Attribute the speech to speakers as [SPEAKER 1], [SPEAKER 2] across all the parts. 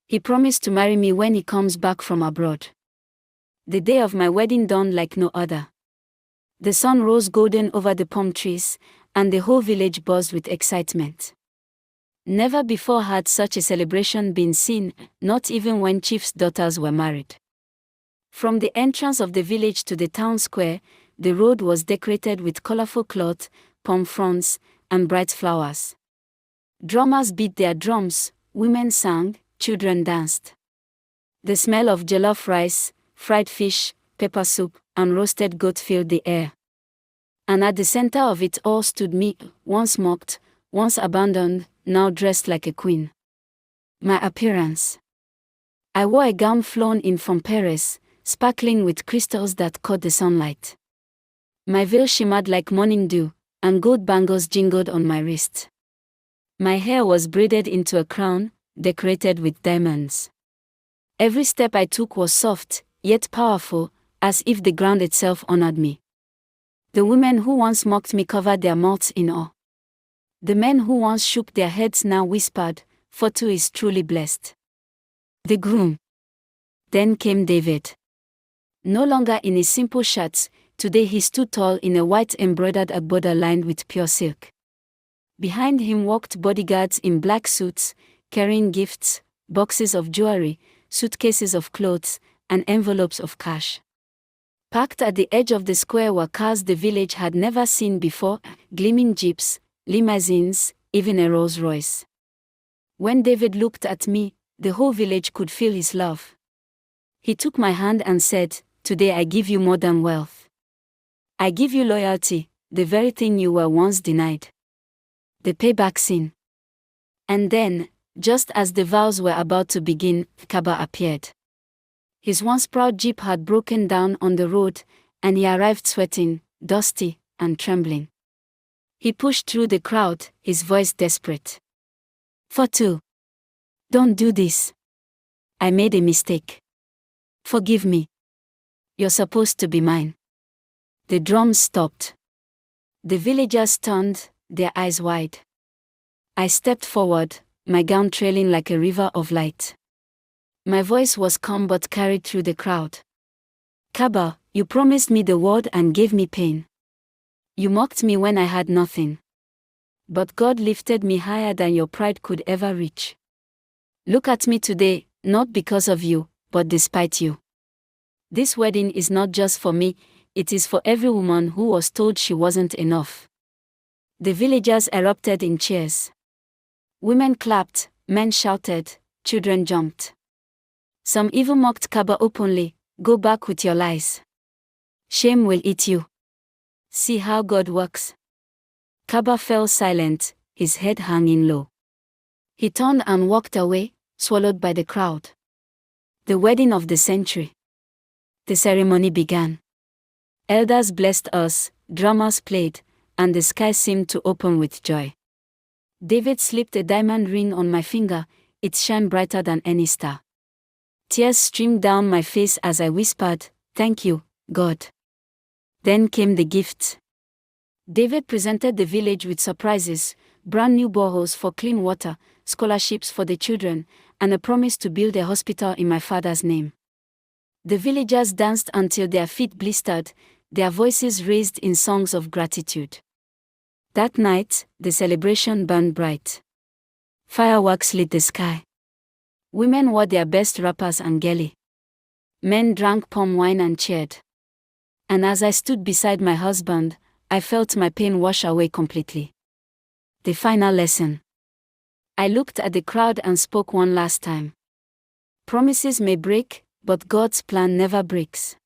[SPEAKER 1] He promised to marry me when he comes back from abroad. The day of my wedding dawned like no other. The sun rose golden over the palm trees, and the whole village buzzed with excitement. Never before had such a celebration been seen, not even when chiefs' daughters were married. From the entrance of the village to the town square, the road was decorated with colorful cloth, palm fronds, and bright flowers. Drummers beat their drums, women sang, children danced. The smell of jollof rice, fried fish, pepper soup, and roasted goat filled the air. And at the center of it all stood me, once mocked, once abandoned, now dressed like a queen. My appearance. I wore a gown flown in from Paris, sparkling with crystals that caught the sunlight. My veil shimmered like morning dew, and gold bangles jingled on my wrist. My hair was braided into a crown, decorated with diamonds. Every step I took was soft, yet powerful, as if the ground itself honored me. The women who once mocked me covered their mouths in awe. The men who once shook their heads now whispered, "Fotu is truly blessed." The groom. Then came David. No longer in his simple shirts, today he stood tall in a white embroidered agbada lined with pure silk. Behind him walked bodyguards in black suits, carrying gifts, boxes of jewelry, suitcases of clothes, and envelopes of cash. Parked at the edge of the square were cars the village had never seen before, gleaming jeeps, limousines, even a Rolls Royce. When David looked at me, the whole village could feel his love. He took my hand and said, "Today I give you more than wealth. I give you loyalty, the very thing you were once denied." The payback scene. And then, just as the vows were about to begin, Kaba appeared. His once proud jeep had broken down on the road, and he arrived sweating, dusty, and trembling. He pushed through the crowd, his voice desperate. "Fotu, don't do this. I made a mistake. Forgive me. You're supposed to be mine." The drums stopped. The villagers turned, their eyes wide. I stepped forward, my gown trailing like a river of light. My voice was calm but carried through the crowd. "Kaba, you promised me the world and gave me pain. You mocked me when I had nothing. But God lifted me higher than your pride could ever reach. Look at me today, not because of you, but despite you. This wedding is not just for me, it is for every woman who was told she wasn't enough." The villagers erupted in cheers. Women clapped, men shouted, children jumped. Some even mocked Kaba openly, "Go back with your lies. Shame will eat you. See how God works." Kaba fell silent, his head hanging low. He turned and walked away, swallowed by the crowd. The wedding of the century. The ceremony began. Elders blessed us, drummers played, and the sky seemed to open with joy. David slipped a diamond ring on my finger, it shone brighter than any star. Tears streamed down my face as I whispered, "Thank you, God." Then came the gifts. David presented the village with surprises, brand new boreholes for clean water, scholarships for the children, and a promise to build a hospital in my father's name. The villagers danced until their feet blistered, their voices raised in songs of gratitude. That night, the celebration burned bright. Fireworks lit the sky. Women wore their best wrappers and geli. Men drank palm wine and cheered. And as I stood beside my husband, I felt my pain wash away completely. The final lesson. I looked at the crowd and spoke one last time. Promises may break, but God's plan never breaks.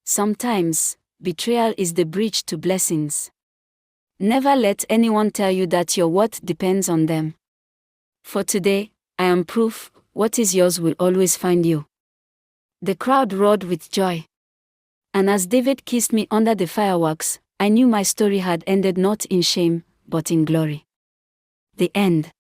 [SPEAKER 1] Sometimes, betrayal is the bridge to blessings. Never let anyone tell you that your worth depends on them. For today, I am proof, what is yours will always find you. The crowd roared with joy. And as David kissed me under the fireworks, I knew my story had ended not in shame, but in glory. The end.